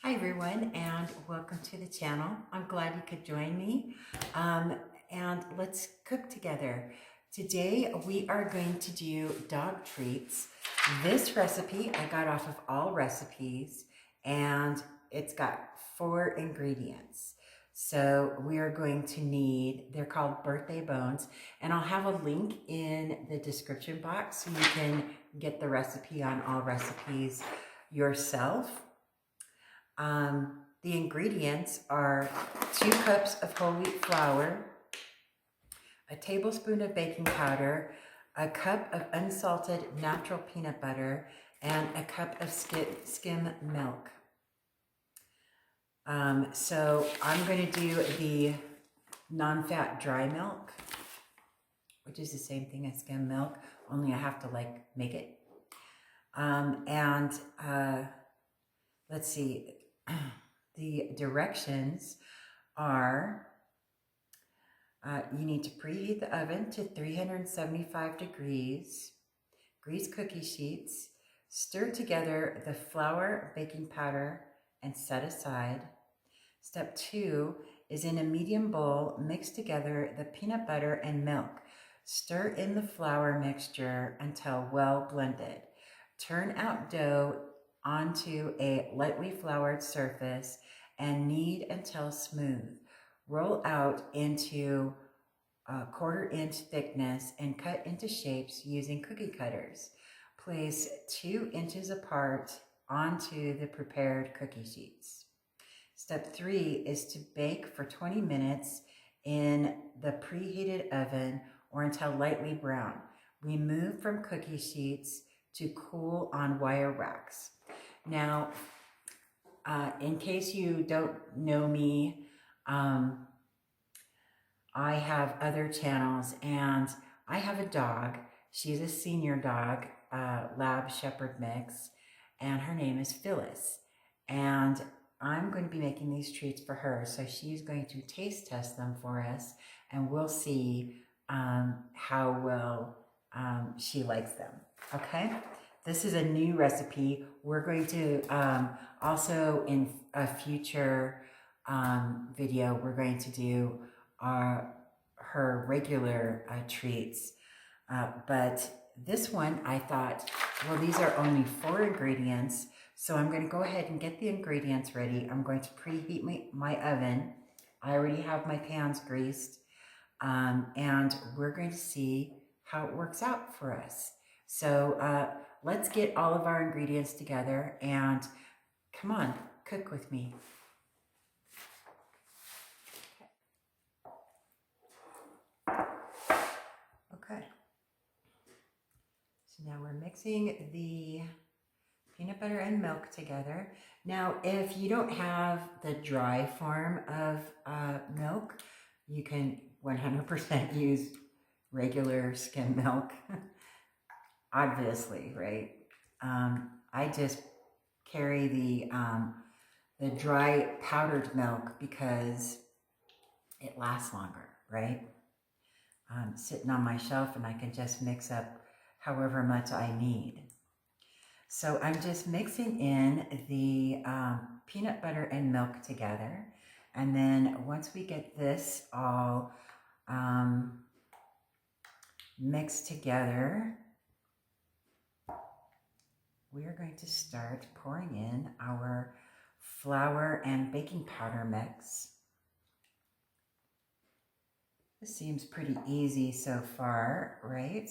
Hi everyone, and welcome to the channel. I'm glad you could join me, and let's cook together. Today we are going to do dog treats. This recipe I got off of All Recipes, and it's got 4 ingredients. So we are going to need, they're called birthday bones, and I'll have a link in the description box so you can get the recipe on All Recipes yourself. The ingredients are 2 cups of whole wheat flour, a tablespoon of baking powder, a cup of unsalted natural peanut butter, and a cup of skim milk. So I'm going to do the non-fat dry milk, which is the same thing as skim milk, only I have to make it. Let's see. The directions are you need to preheat the oven to 375 degrees, grease cookie sheets, stir together the flour, baking powder, and set aside. Step 2 is in a medium bowl, mix together the peanut butter and milk. Stir in the flour mixture until well blended. Turn out dough onto a lightly floured surface and knead until smooth. Roll out into a 1/4 inch thickness and cut into shapes using cookie cutters. Place 2 inches apart onto the prepared cookie sheets. Step 3 is to bake for 20 minutes in the preheated oven or until lightly brown. Remove from cookie sheets to cool on wire racks. Now, in case you don't know me, I have other channels, and I have a dog. She's a senior dog, Lab Shepherd mix, and her name is Phyllis. And I'm going to be making these treats for her, so she's going to taste test them for us, and we'll see how well she likes them, okay? This is a new recipe. We're going to also in a future video, we're going to do her regular treats. But this one, I thought, well, these are only 4 ingredients. So I'm going to go ahead and get the ingredients ready. I'm going to preheat my oven. I already have my pans greased. And we're going to see how it works out for us. So let's get all of our ingredients together and come on, cook with me. Okay. So now we're mixing the peanut butter and milk together. Now, if you don't have the dry form of milk, you can 100% use regular skim milk. Obviously, right? I just carry the dry powdered milk because it lasts longer, right? Sitting on my shelf, and I can just mix up however much I need. So I'm just mixing in the peanut butter and milk together. And then once we get this all mixed together, we are going to start pouring in our flour and baking powder mix. This seems pretty easy so far, right?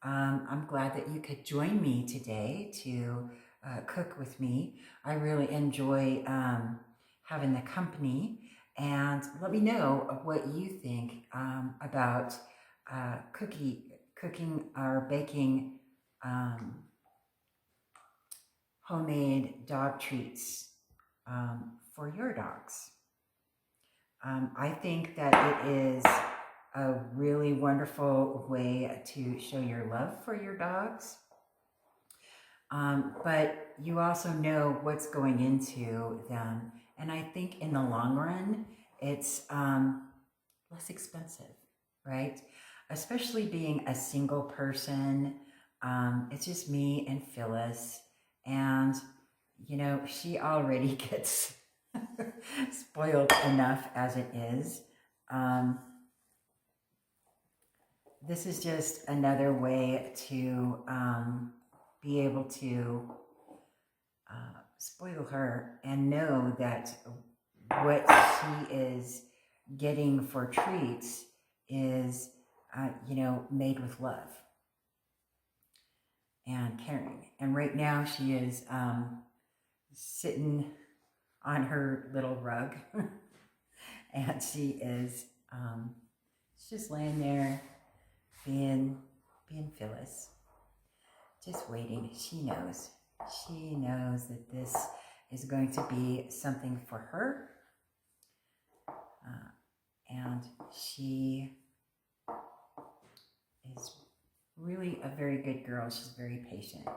I'm glad that you could join me today to cook with me. I really enjoy having the company, and let me know what you think about cooking or baking homemade dog treats for your dogs. I think that it is a really wonderful way to show your love for your dogs. But you also know what's going into them. And I think in the long run, it's less expensive, right? Especially being a single person. It's just me and Phyllis. And you know, she already gets spoiled enough as it is. This is just another way to be able to spoil her and know that what she is getting for treats is, you know, made with love and caring. And right now she is sitting on her little rug and she is she's just laying there being Phyllis, just waiting. She knows that this is going to be something for her, and she is really a very good girl. She's very patient.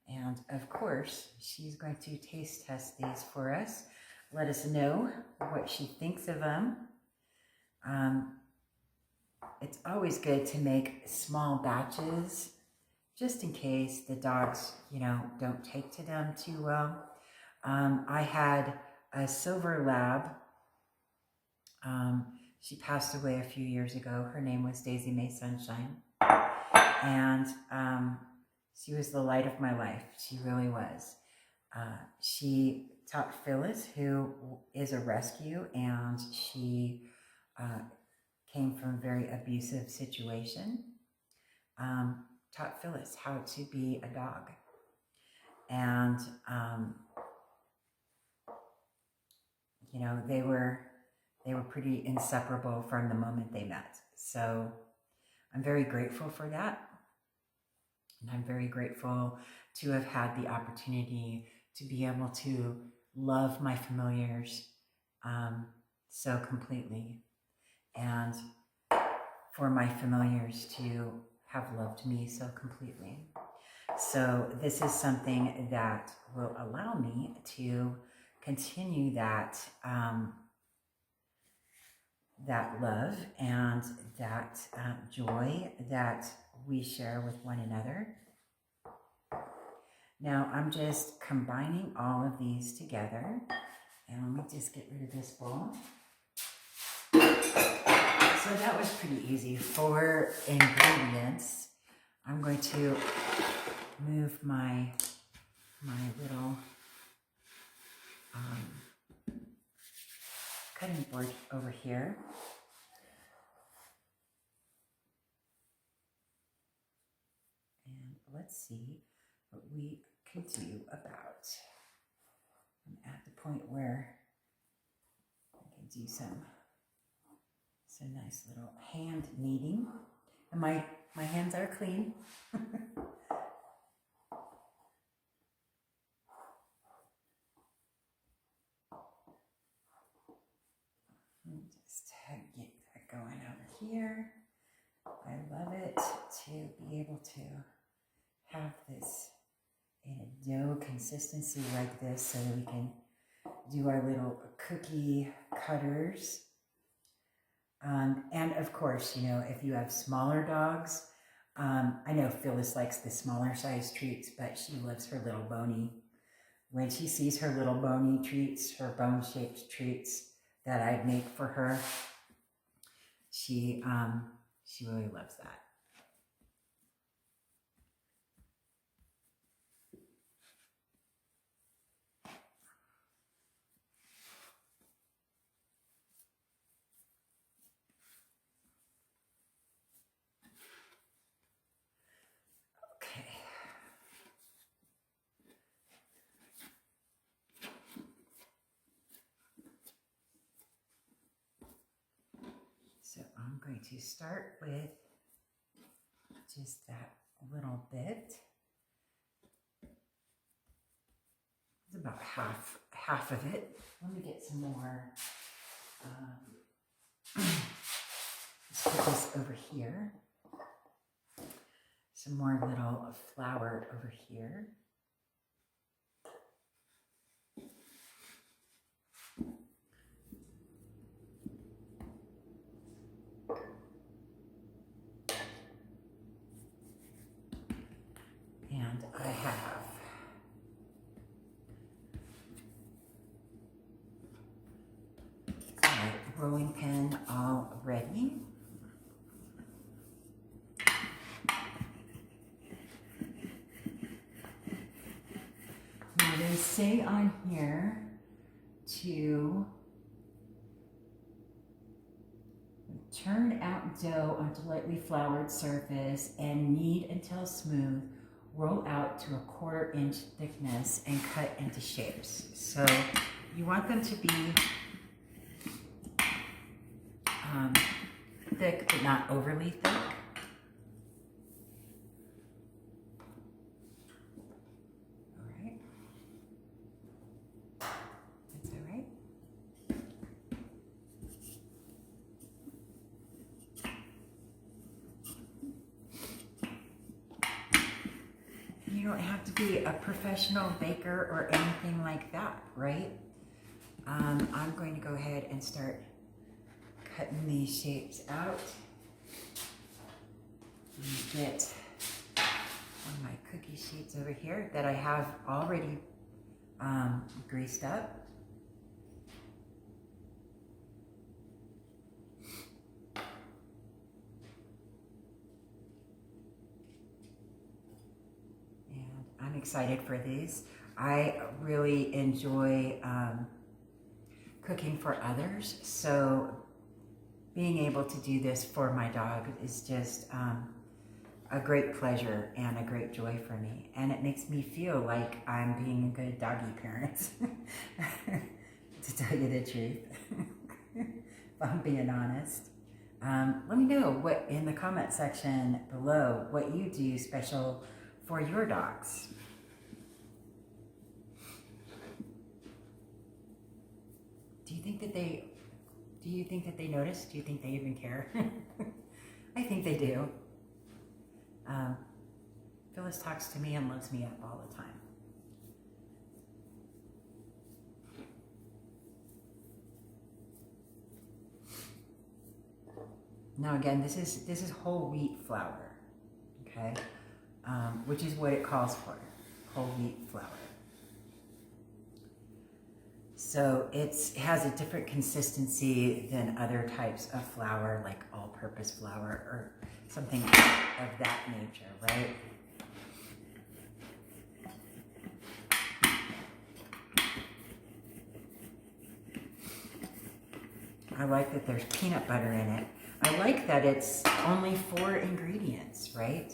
And of course, she's going to taste test these for us. Let us know what she thinks of them. It's always good to make small batches just in case the dogs, you know, don't take to them too well. I had a silver lab. She passed away a few years ago. Her name was Daisy Mae Sunshine. And she was the light of my life. She really was. She taught Phyllis, who is a rescue, and she came from a very abusive situation, taught Phyllis how to be a dog. And, you know, they were pretty inseparable from the moment they met. So I'm very grateful for that. And I'm very grateful to have had the opportunity to be able to love my familiars so completely, and for my familiars to have loved me so completely. So this is something that will allow me to continue that that love and that joy that we share with one another. Now I'm just combining all of these together, and let me just get rid of this bowl. So that was pretty easy. For ingredients, I'm going to move my little cutting board over here. And let's see what we can do about. I'm at the point where I can do some nice little hand kneading. And my hands are clean. Just get that going over here. I love it to be able to have this in a dough consistency like this so that we can do our little cookie cutters. And of course, you know, if you have smaller dogs, I know Phyllis likes the smaller size treats, but she loves her little bony. When she sees her little bony treats, her bone-shaped treats that I make for her, she really loves that. Okay. So I'm going to start with just that little bit. It's about half of it. Let me get some more. Let's put this over here. Some more little flour over here. And I have rolling pin all ready. Now they say on here to turn out dough onto lightly floured surface and knead until smooth. Roll out to a 1/4 inch thickness and cut into shapes. So you want them to be thick, but not overly thick. All right. That's all right. You don't have to be a professional baker or anything like that, right? I'm going to go ahead and start cutting these shapes out. Get one of my cookie sheets over here that I have already greased up. And I'm excited for these. I really enjoy cooking for others, so being able to do this for my dog is just a great pleasure and a great joy for me. And it makes me feel like I'm being a good doggy parent, to tell you the truth, if I'm being honest. Let me know what in the comment section below what you do special for your dogs. Do you think that they notice? Do you think they even care? I think they do. Phyllis talks to me and loves me up all the time. Now again, this is whole wheat flour, okay? Which is what it calls for, whole wheat flour. So it has a different consistency than other types of flour, like all-purpose flour or something of that nature, right? I like that there's peanut butter in it. I like that it's only 4 ingredients, right?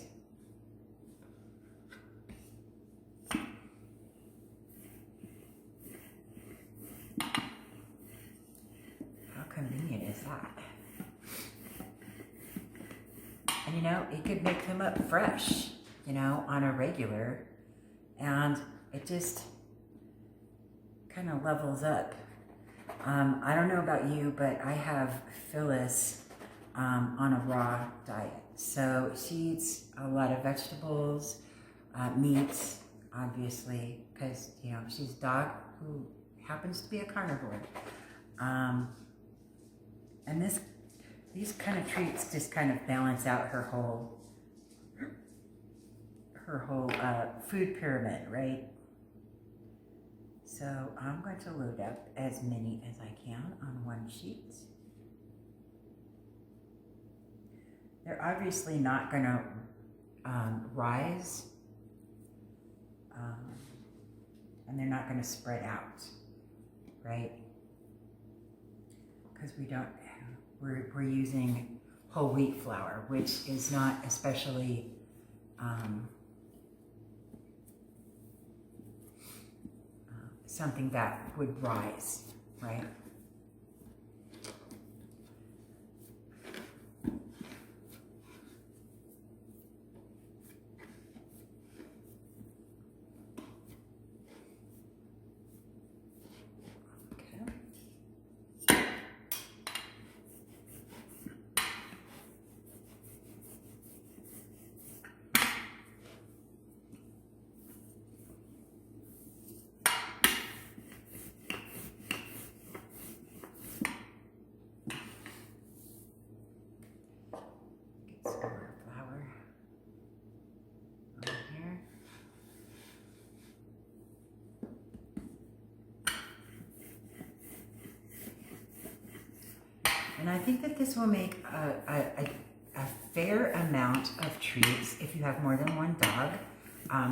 Convenient is that? And you know, it could make them up fresh, you know, on a regular, and it just kind of levels up. I don't know about you, but I have Phyllis on a raw diet, so she eats a lot of vegetables, meats, obviously, because you know she's a dog who happens to be a carnivore. And these kind of treats just kind of balance out her whole food pyramid, right? So I'm going to load up as many as I can on one sheet. They're obviously not going to rise, and they're not going to spread out, right? Because we're using whole wheat flour, which is not especially something that would rise, right? And I think that this will make a fair amount of treats. If you have more than one dog,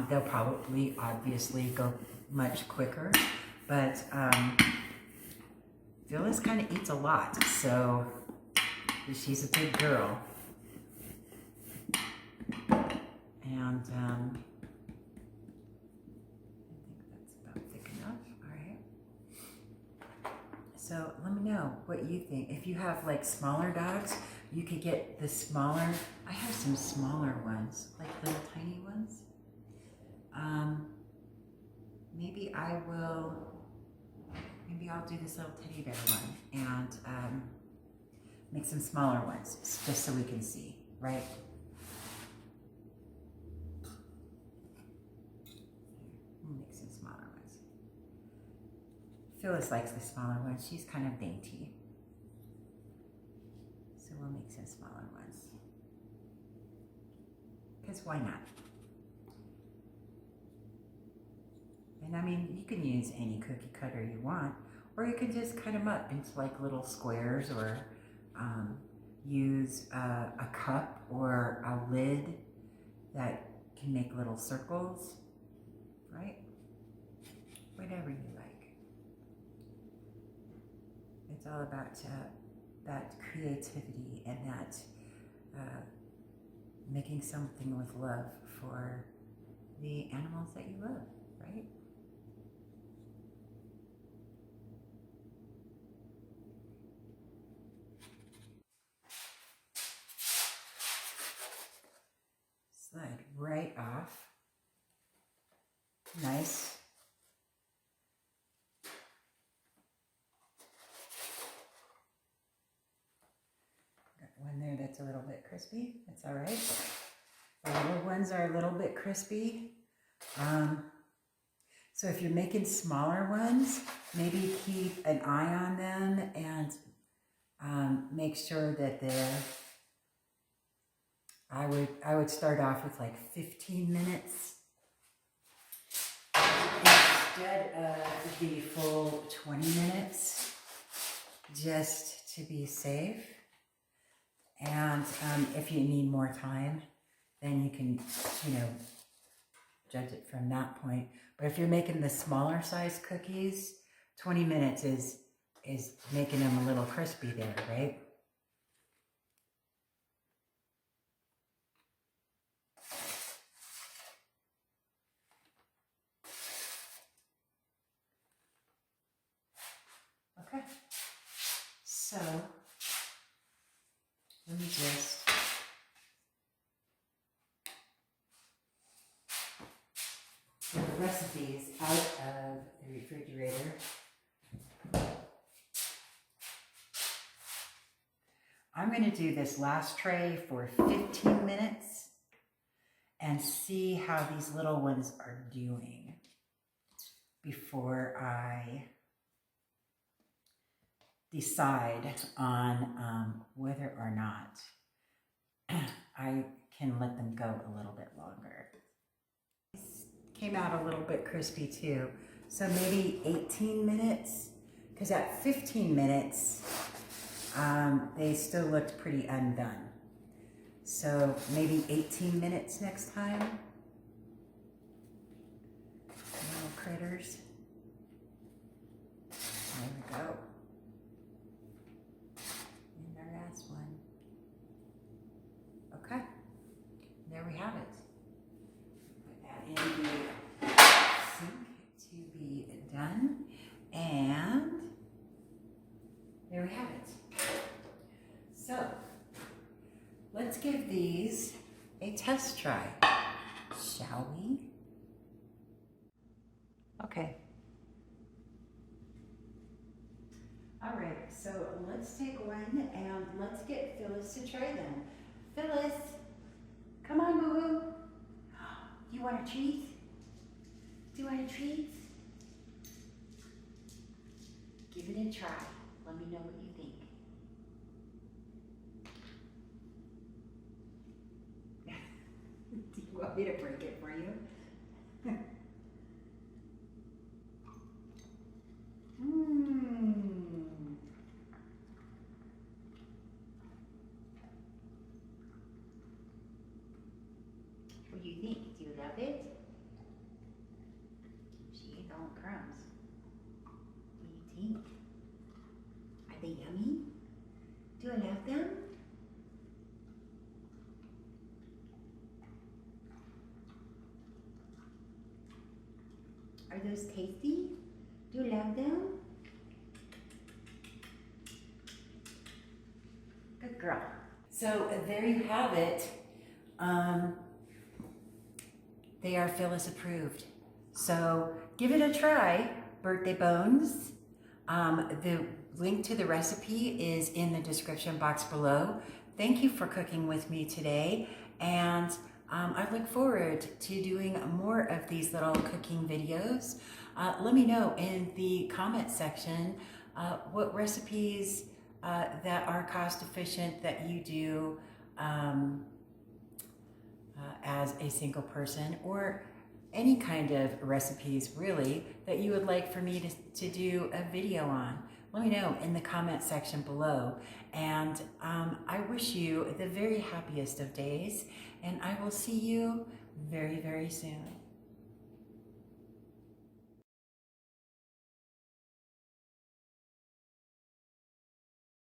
they'll probably obviously go much quicker, but Phyllis kind of eats a lot, so she's a big girl. And I think that's about thick enough. All right. So let me know what you think. If you have like smaller dogs, you could get the smaller. I have some smaller ones, like little tiny ones. Maybe I'll do this little teddy bear one and make some smaller ones just so we can see, right? Make some smaller ones. Phyllis likes the smaller ones. She's kind of dainty. So we'll make some smaller ones. Because why not? And I mean, you can use any cookie cutter you want, or you can just cut them up into like little squares, or use a cup or a lid that can make little circles, right? Whatever you like. It's all about that creativity and that making something with love for the animals that you love, right? Slide right off. Nice. Got one there that's a little bit crispy. That's all right. The little ones are a little bit crispy. So if you're making smaller ones, maybe keep an eye on them and make sure that they're, I would start off with like 15 minutes instead of the full 20 minutes, just to be safe. And if you need more time, then you can, judge it from that point. But if you're making the smaller size cookies, 20 minutes is making them a little crispy there, right? Okay, so let me just get the recipes out of the refrigerator. I'm going to do this last tray for 15 minutes and see how these little ones are doing before I decide on whether or not I can let them go a little bit longer. These came out a little bit crispy too, so maybe 18 minutes, because at 15 minutes, they still looked pretty undone. So maybe 18 minutes next time. Little critters. There we go. And our last one. Okay. There we have it. Put that in the sink to be done. And there we have it. So, let's give these a test try, shall we? Okay. All right, so let's take one and let's get Phyllis to try them. Phyllis, come on, boo-boo. Do you want a treat? Do you want a treat? Give it a try. Let me know what you think. Do you want me to break it for you? What do you think? Do you love it? She ate all the crumbs. What do you think? Are they yummy? Do I love them? Are those tasty? Do you love them? Good girl. So there you have it. They are Phyllis approved. So give it a try, birthday bones. The link to the recipe is in the description box below. Thank you for cooking with me today, and I look forward to doing more of these little cooking videos. Let me know in the comment section what recipes that are cost efficient that you do as a single person, or any kind of recipes really that you would like for me to do a video on. Let me know in the comment section below, and I wish you the very happiest of days, and I will see you very, very soon.